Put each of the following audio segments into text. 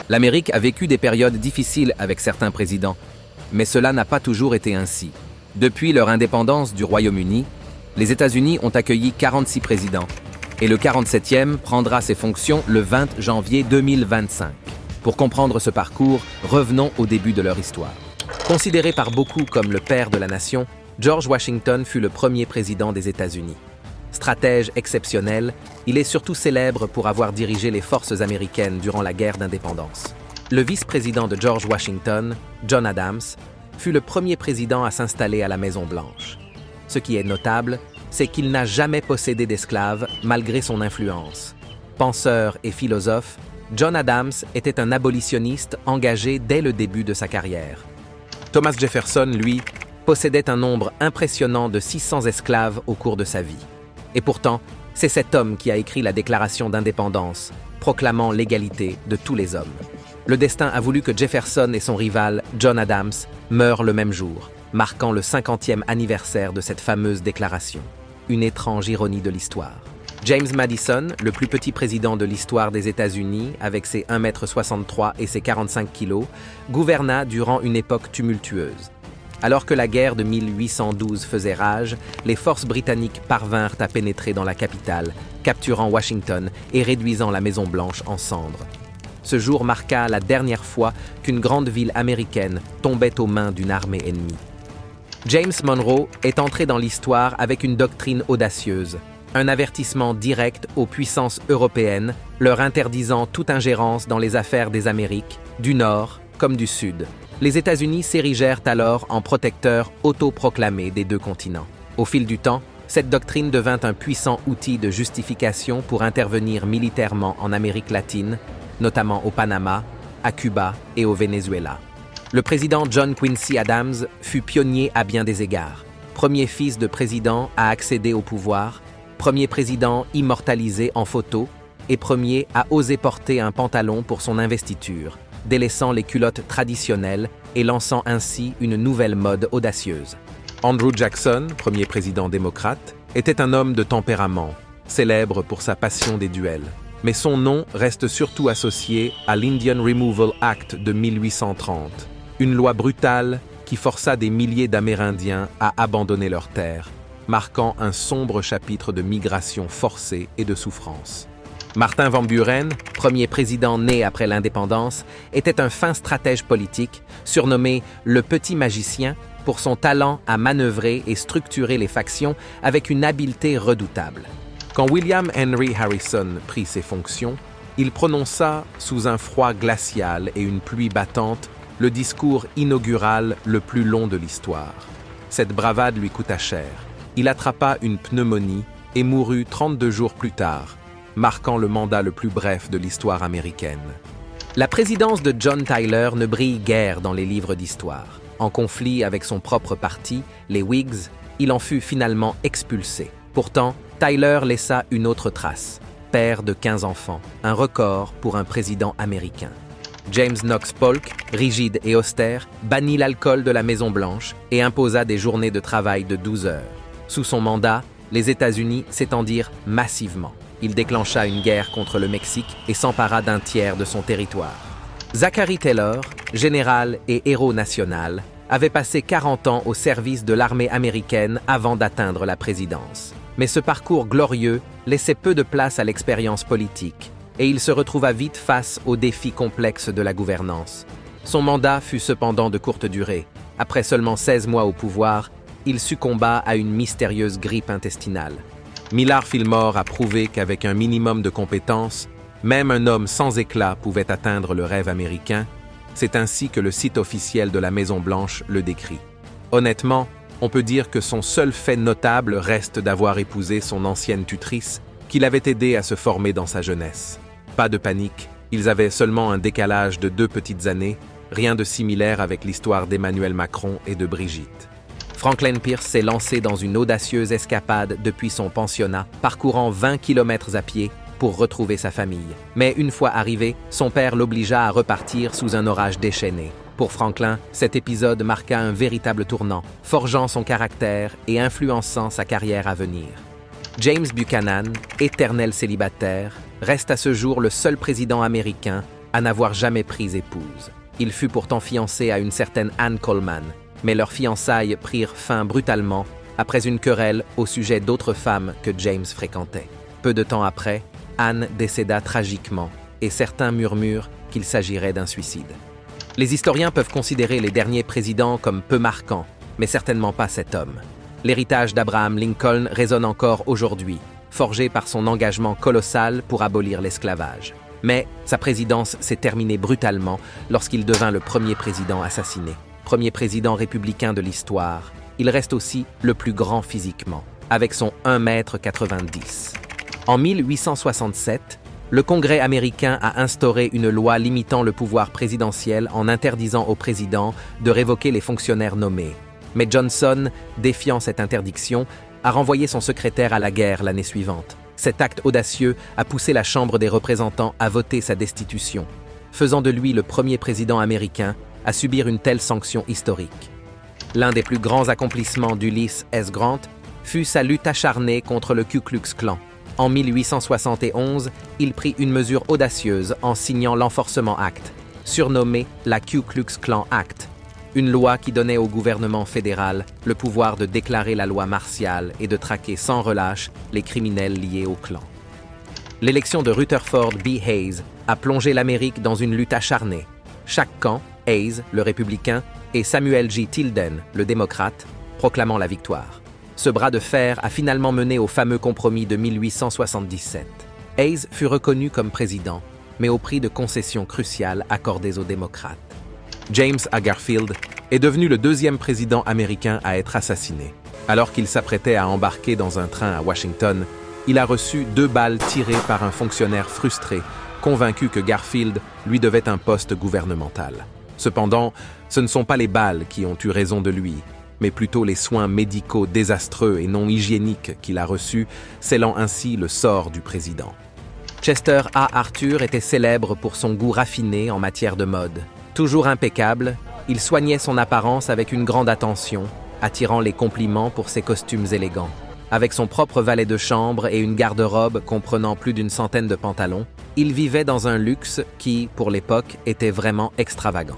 L'Amérique a vécu des périodes difficiles avec certains présidents, mais cela n'a pas toujours été ainsi. Depuis leur indépendance du Royaume-Uni, les États-Unis ont accueilli 46 présidents, et le 47e prendra ses fonctions le 20 janvier 2025. Pour comprendre ce parcours, revenons au début de leur histoire. Considéré par beaucoup comme le père de la nation, George Washington fut le premier président des États-Unis. Stratège exceptionnel, il est surtout célèbre pour avoir dirigé les forces américaines durant la guerre d'indépendance. Le vice-président de George Washington, John Adams, fut le premier président à s'installer à la Maison-Blanche. Ce qui est notable, c'est qu'il n'a jamais possédé d'esclaves malgré son influence. Penseur et philosophe, John Adams était un abolitionniste engagé dès le début de sa carrière. Thomas Jefferson, lui, possédait un nombre impressionnant de 600 esclaves au cours de sa vie. Et pourtant, c'est cet homme qui a écrit la Déclaration d'indépendance, proclamant l'égalité de tous les hommes. Le destin a voulu que Jefferson et son rival, John Adams, meurent le même jour, marquant le 50e anniversaire de cette fameuse déclaration. Une étrange ironie de l'histoire. James Madison, le plus petit président de l'histoire des États-Unis, avec ses 1,63 m et ses 45 kg, gouverna durant une époque tumultueuse. Alors que la guerre de 1812 faisait rage, les forces britanniques parvinrent à pénétrer dans la capitale, capturant Washington et réduisant la Maison-Blanche en cendres. Ce jour marqua la dernière fois qu'une grande ville américaine tombait aux mains d'une armée ennemie. James Monroe est entré dans l'histoire avec une doctrine audacieuse, un avertissement direct aux puissances européennes, leur interdisant toute ingérence dans les affaires des Amériques, du Nord comme du Sud. Les États-Unis s'érigèrent alors en protecteurs autoproclamés des deux continents. Au fil du temps, cette doctrine devint un puissant outil de justification pour intervenir militairement en Amérique latine, notamment au Panama, à Cuba et au Venezuela. Le président John Quincy Adams fut pionnier à bien des égards. Premier fils de président à accéder au pouvoir, premier président immortalisé en photo et premier à oser porter un pantalon pour son investiture, délaissant les culottes traditionnelles et lançant ainsi une nouvelle mode audacieuse. Andrew Jackson, premier président démocrate, était un homme de tempérament, célèbre pour sa passion des duels. Mais son nom reste surtout associé à l'Indian Removal Act de 1830, une loi brutale qui força des milliers d'Amérindiens à abandonner leurs terres, marquant un sombre chapitre de migration forcée et de souffrance. Martin Van Buren, premier président né après l'indépendance, était un fin stratège politique, surnommé « le petit magicien » pour son talent à manœuvrer et structurer les factions avec une habileté redoutable. Quand William Henry Harrison prit ses fonctions, il prononça, sous un froid glacial et une pluie battante, le discours inaugural le plus long de l'histoire. Cette bravade lui coûta cher. Il attrapa une pneumonie et mourut 32 jours plus tard, marquant le mandat le plus bref de l'histoire américaine. La présidence de John Tyler ne brille guère dans les livres d'histoire. En conflit avec son propre parti, les Whigs, il en fut finalement expulsé. Pourtant, Tyler laissa une autre trace. Père de 15 enfants, un record pour un président américain. James Knox Polk, rigide et austère, bannit l'alcool de la Maison-Blanche et imposa des journées de travail de 12 heures. Sous son mandat, les États-Unis s'étendirent massivement. Il déclencha une guerre contre le Mexique et s'empara d'un tiers de son territoire. Zachary Taylor, général et héros national, avait passé 40 ans au service de l'armée américaine avant d'atteindre la présidence. Mais ce parcours glorieux laissait peu de place à l'expérience politique, et il se retrouva vite face aux défis complexes de la gouvernance. Son mandat fut cependant de courte durée. Après seulement 16 mois au pouvoir, il succomba à une mystérieuse grippe intestinale. Millard Fillmore a prouvé qu'avec un minimum de compétences, même un homme sans éclat pouvait atteindre le rêve américain. C'est ainsi que le site officiel de la Maison-Blanche le décrit. Honnêtement, on peut dire que son seul fait notable reste d'avoir épousé son ancienne tutrice, qui l'avait aidé à se former dans sa jeunesse. Pas de panique, ils avaient seulement un décalage de 2 petites années, rien de similaire avec l'histoire d'Emmanuel Macron et de Brigitte. Franklin Pierce s'est lancé dans une audacieuse escapade depuis son pensionnat, parcourant 20 km à pied pour retrouver sa famille. Mais une fois arrivé, son père l'obligea à repartir sous un orage déchaîné. Pour Franklin, cet épisode marqua un véritable tournant, forgeant son caractère et influençant sa carrière à venir. James Buchanan, éternel célibataire, reste à ce jour le seul président américain à n'avoir jamais pris épouse. Il fut pourtant fiancé à une certaine Anne Coleman, mais leurs fiançailles prirent fin brutalement après une querelle au sujet d'autres femmes que James fréquentait. Peu de temps après, Anne décéda tragiquement et certains murmurent qu'il s'agirait d'un suicide. Les historiens peuvent considérer les derniers présidents comme peu marquants, mais certainement pas cet homme. L'héritage d'Abraham Lincoln résonne encore aujourd'hui, forgé par son engagement colossal pour abolir l'esclavage. Mais sa présidence s'est terminée brutalement lorsqu'il devint le premier président assassiné. Premier président républicain de l'histoire, il reste aussi le plus grand physiquement, avec son 1,90 m. En 1867, le Congrès américain a instauré une loi limitant le pouvoir présidentiel en interdisant au président de révoquer les fonctionnaires nommés. Mais Johnson, défiant cette interdiction, a renvoyé son secrétaire à la guerre l'année suivante. Cet acte audacieux a poussé la Chambre des représentants à voter sa destitution, faisant de lui le premier président américain à subir une telle sanction historique. L'un des plus grands accomplissements d'Ulysses S. Grant fut sa lutte acharnée contre le Ku Klux Klan. En 1871, il prit une mesure audacieuse en signant l'Enforcement Act, surnommé la Ku Klux Klan Act, une loi qui donnait au gouvernement fédéral le pouvoir de déclarer la loi martiale et de traquer sans relâche les criminels liés au clan. L'élection de Rutherford B. Hayes a plongé l'Amérique dans une lutte acharnée. Chaque camp, Hayes, le républicain, et Samuel J. Tilden, le démocrate, proclamant la victoire. Ce bras de fer a finalement mené au fameux compromis de 1877. Hayes fut reconnu comme président, mais au prix de concessions cruciales accordées aux démocrates. James A. Garfield est devenu le deuxième président américain à être assassiné. Alors qu'il s'apprêtait à embarquer dans un train à Washington, il a reçu 2 balles tirées par un fonctionnaire frustré, convaincu que Garfield lui devait un poste gouvernemental. Cependant, ce ne sont pas les balles qui ont eu raison de lui, mais plutôt les soins médicaux désastreux et non hygiéniques qu'il a reçus, scellant ainsi le sort du président. Chester A. Arthur était célèbre pour son goût raffiné en matière de mode. Toujours impeccable, il soignait son apparence avec une grande attention, attirant les compliments pour ses costumes élégants. Avec son propre valet de chambre et une garde-robe comprenant plus d'une centaine de pantalons, il vivait dans un luxe qui, pour l'époque, était vraiment extravagant.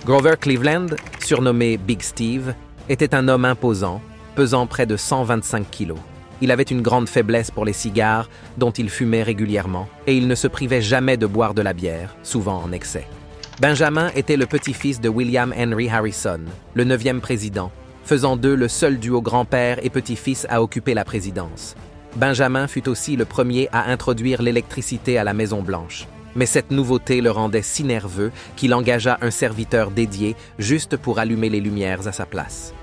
Grover Cleveland, surnommé Big Steve, était un homme imposant, pesant près de 125 kilos. Il avait une grande faiblesse pour les cigares, dont il fumait régulièrement, et il ne se privait jamais de boire de la bière, souvent en excès. Benjamin était le petit-fils de William Henry Harrison, le 9e président, faisant d'eux le seul duo grand-père et petit-fils à occuper la présidence. Benjamin fut aussi le premier à introduire l'électricité à la Maison-Blanche. Mais cette nouveauté le rendait si nerveux qu'il engagea un serviteur dédié juste pour allumer les lumières à sa place.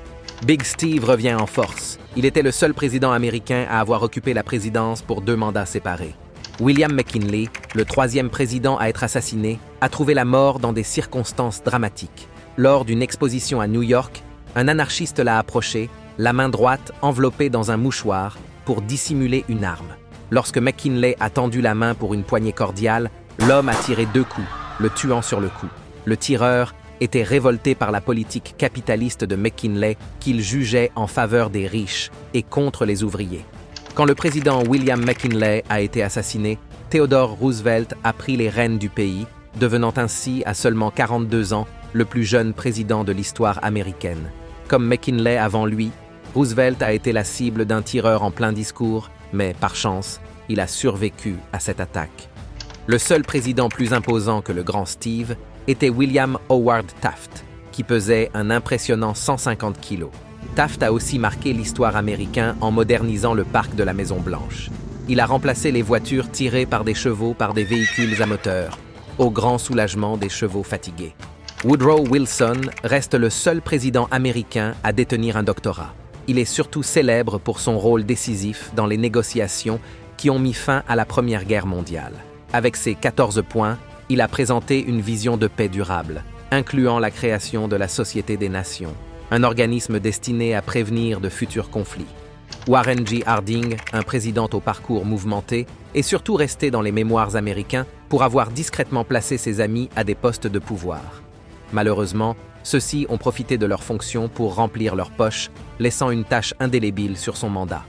Big Steve revient en force. Il était le seul président américain à avoir occupé la présidence pour 2 mandats séparés. William McKinley, le 3e président à être assassiné, a trouvé la mort dans des circonstances dramatiques. Lors d'une exposition à New York, un anarchiste l'a approché, la main droite enveloppée dans un mouchoir, pour dissimuler une arme. Lorsque McKinley a tendu la main pour une poignée cordiale, l'homme a tiré 2 coups, le tuant sur le coup. Le tireur était révolté par la politique capitaliste de McKinley qu'il jugeait en faveur des riches et contre les ouvriers. Quand le président William McKinley a été assassiné, Theodore Roosevelt a pris les rênes du pays, devenant ainsi, à seulement 42 ans, le plus jeune président de l'histoire américaine. Comme McKinley avant lui, Roosevelt a été la cible d'un tireur en plein discours, mais par chance, il a survécu à cette attaque. Le seul président plus imposant que le grand Steve était William Howard Taft, qui pesait un impressionnant 150 kilos. Taft a aussi marqué l'histoire américaine en modernisant le parc de la Maison-Blanche. Il a remplacé les voitures tirées par des chevaux par des véhicules à moteur, au grand soulagement des chevaux fatigués. Woodrow Wilson reste le seul président américain à détenir un doctorat. Il est surtout célèbre pour son rôle décisif dans les négociations qui ont mis fin à la Première Guerre mondiale. Avec ses 14 points, il a présenté une vision de paix durable, incluant la création de la Société des Nations, un organisme destiné à prévenir de futurs conflits. Warren G. Harding, un président au parcours mouvementé, est surtout resté dans les mémoires américains pour avoir discrètement placé ses amis à des postes de pouvoir. Malheureusement, ceux-ci ont profité de leurs fonctions pour remplir leurs poches, laissant une tache indélébile sur son mandat.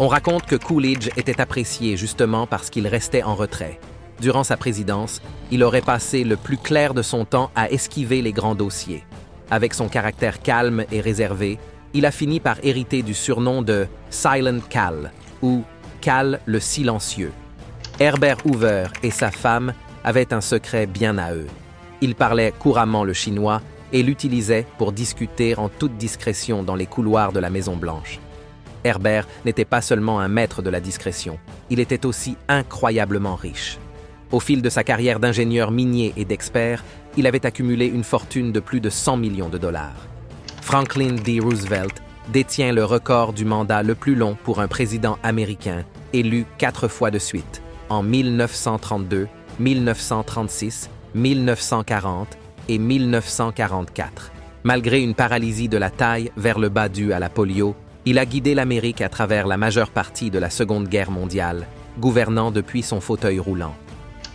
On raconte que Coolidge était apprécié justement parce qu'il restait en retrait. Durant sa présidence, il aurait passé le plus clair de son temps à esquiver les grands dossiers. Avec son caractère calme et réservé, il a fini par hériter du surnom de « Silent Cal » ou « Cal le silencieux ». Herbert Hoover et sa femme avaient un secret bien à eux. Ils parlaient couramment le chinois et l'utilisaient pour discuter en toute discrétion dans les couloirs de la Maison-Blanche. Herbert n'était pas seulement un maître de la discrétion, il était aussi incroyablement riche. Au fil de sa carrière d'ingénieur minier et d'expert, il avait accumulé une fortune de plus de 100 millions de dollars. Franklin D. Roosevelt détient le record du mandat le plus long pour un président américain, élu 4 fois de suite, en 1932, 1936, 1940 et 1944. Malgré une paralysie de la taille vers le bas due à la polio, il a guidé l'Amérique à travers la majeure partie de la Seconde Guerre mondiale, gouvernant depuis son fauteuil roulant.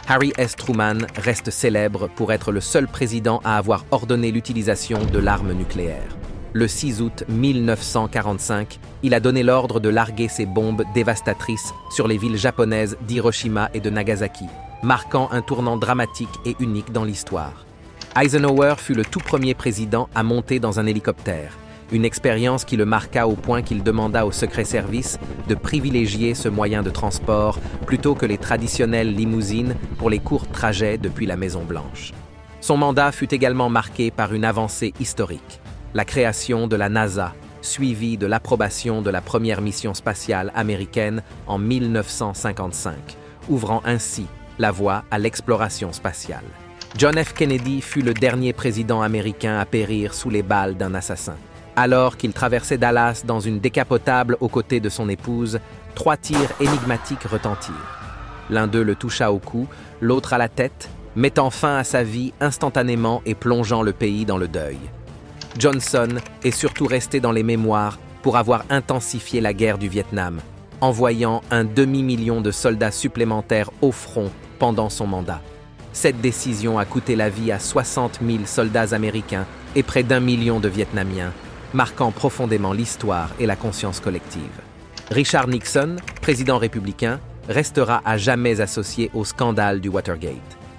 Harry S. Truman reste célèbre pour être le seul président à avoir ordonné l'utilisation de l'arme nucléaire. Le 6 août 1945, il a donné l'ordre de larguer ses bombes dévastatrices sur les villes japonaises d'Hiroshima et de Nagasaki, marquant un tournant dramatique et unique dans l'histoire. Eisenhower fut le tout premier président à monter dans un hélicoptère, une expérience qui le marqua au point qu'il demanda au Secret Service de privilégier ce moyen de transport plutôt que les traditionnelles limousines pour les courts trajets depuis la Maison-Blanche. Son mandat fut également marqué par une avancée historique, la création de la NASA, suivie de l'approbation de la première mission spatiale américaine en 1955, ouvrant ainsi la voie à l'exploration spatiale. John F. Kennedy fut le dernier président américain à périr sous les balles d'un assassin. Alors qu'il traversait Dallas dans une décapotable aux côtés de son épouse, 3 tirs énigmatiques retentirent. L'un d'eux le toucha au cou, l'autre à la tête, mettant fin à sa vie instantanément et plongeant le pays dans le deuil. Johnson est surtout resté dans les mémoires pour avoir intensifié la guerre du Vietnam, envoyant un demi-million de soldats supplémentaires au front pendant son mandat. Cette décision a coûté la vie à 60 000 soldats américains et près d'1 million de Vietnamiens, marquant profondément l'histoire et la conscience collective. Richard Nixon, président républicain, restera à jamais associé au scandale du Watergate.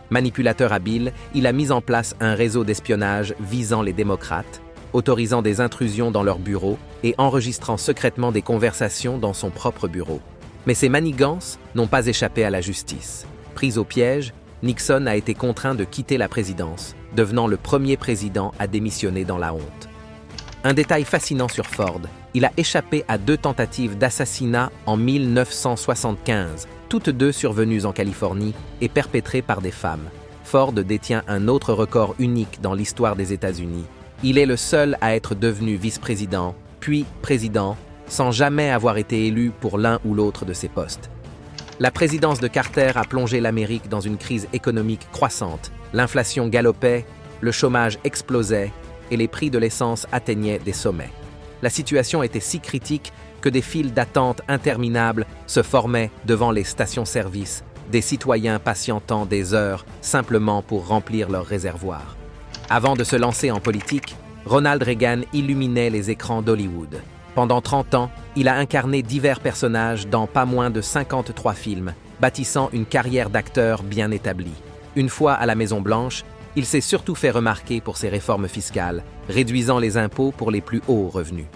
Manipulateur habile, il a mis en place un réseau d'espionnage visant les démocrates, autorisant des intrusions dans leurs bureaux et enregistrant secrètement des conversations dans son propre bureau. Mais ces manigances n'ont pas échappé à la justice. Pris au piège, Nixon a été contraint de quitter la présidence, devenant le premier président à démissionner dans la honte. Un détail fascinant sur Ford, il a échappé à 2 tentatives d'assassinat en 1975, toutes 2 survenues en Californie et perpétrées par des femmes. Ford détient un autre record unique dans l'histoire des États-Unis. Il est le seul à être devenu vice-président, puis président, sans jamais avoir été élu pour l'un ou l'autre de ces postes. La présidence de Carter a plongé l'Amérique dans une crise économique croissante. L'inflation galopait, le chômage explosait et les prix de l'essence atteignaient des sommets. La situation était si critique que des files d'attente interminables se formaient devant les stations-service, des citoyens patientant des heures simplement pour remplir leurs réservoirs. Avant de se lancer en politique, Ronald Reagan illuminait les écrans d'Hollywood. Pendant 30 ans, il a incarné divers personnages dans pas moins de 53 films, bâtissant une carrière d'acteur bien établie. Une fois à la Maison-Blanche, il s'est surtout fait remarquer pour ses réformes fiscales, réduisant les impôts pour les plus hauts revenus.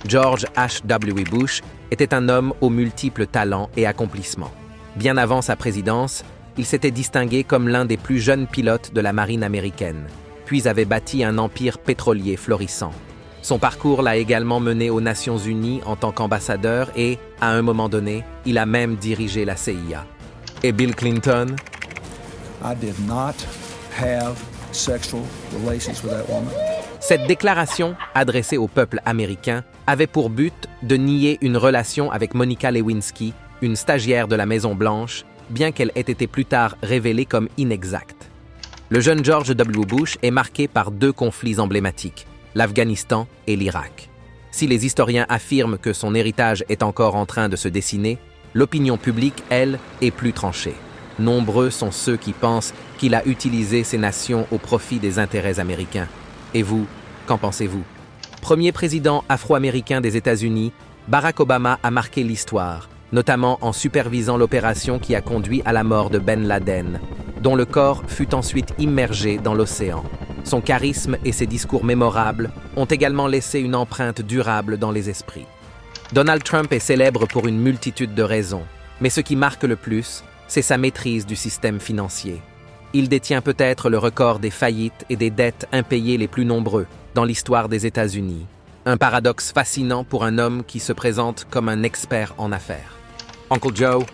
George H.W. Bush était un homme aux multiples talents et accomplissements. Bien avant sa présidence, il s'était distingué comme l'un des plus jeunes pilotes de la marine américaine, puis avait bâti un empire pétrolier florissant. Son parcours l'a également mené aux Nations Unies en tant qu'ambassadeur et, à un moment donné, il a même dirigé la CIA. Et Bill Clinton? I did not have sexual relations with that woman. Cette déclaration, adressée au peuple américain, avait pour but de nier une relation avec Monica Lewinsky, une stagiaire de la Maison-Blanche, bien qu'elle ait été plus tard révélée comme inexacte. Le jeune George W. Bush est marqué par 2 conflits emblématiques, l'Afghanistan et l'Irak. Si les historiens affirment que son héritage est encore en train de se dessiner, l'opinion publique, elle, est plus tranchée. Nombreux sont ceux qui pensent qu'il a utilisé ces nations au profit des intérêts américains. Et vous, qu'en pensez-vous? Premier président afro-américain des États-Unis, Barack Obama a marqué l'histoire, notamment en supervisant l'opération qui a conduit à la mort de Ben Laden, dont le corps fut ensuite immergé dans l'océan. Son charisme et ses discours mémorables ont également laissé une empreinte durable dans les esprits. Donald Trump est célèbre pour une multitude de raisons, mais ce qui marque le plus, c'est sa maîtrise du système financier. Il détient peut-être le record des faillites et des dettes impayées les plus nombreux dans l'histoire des États-Unis. Un paradoxe fascinant pour un homme qui se présente comme un expert en affaires. Uncle Joe.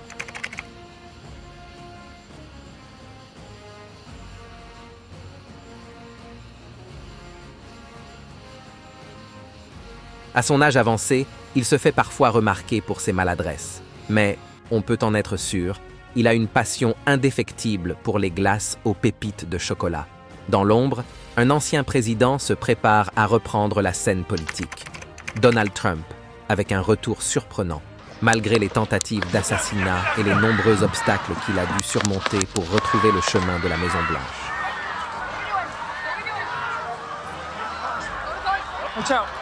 À son âge avancé, il se fait parfois remarquer pour ses maladresses. Mais, on peut en être sûr, il a une passion indéfectible pour les glaces aux pépites de chocolat. Dans l'ombre, un ancien président se prépare à reprendre la scène politique. Donald Trump, avec un retour surprenant, malgré les tentatives d'assassinat et les nombreux obstacles qu'il a dû surmonter pour retrouver le chemin de la Maison-Blanche. Watch out.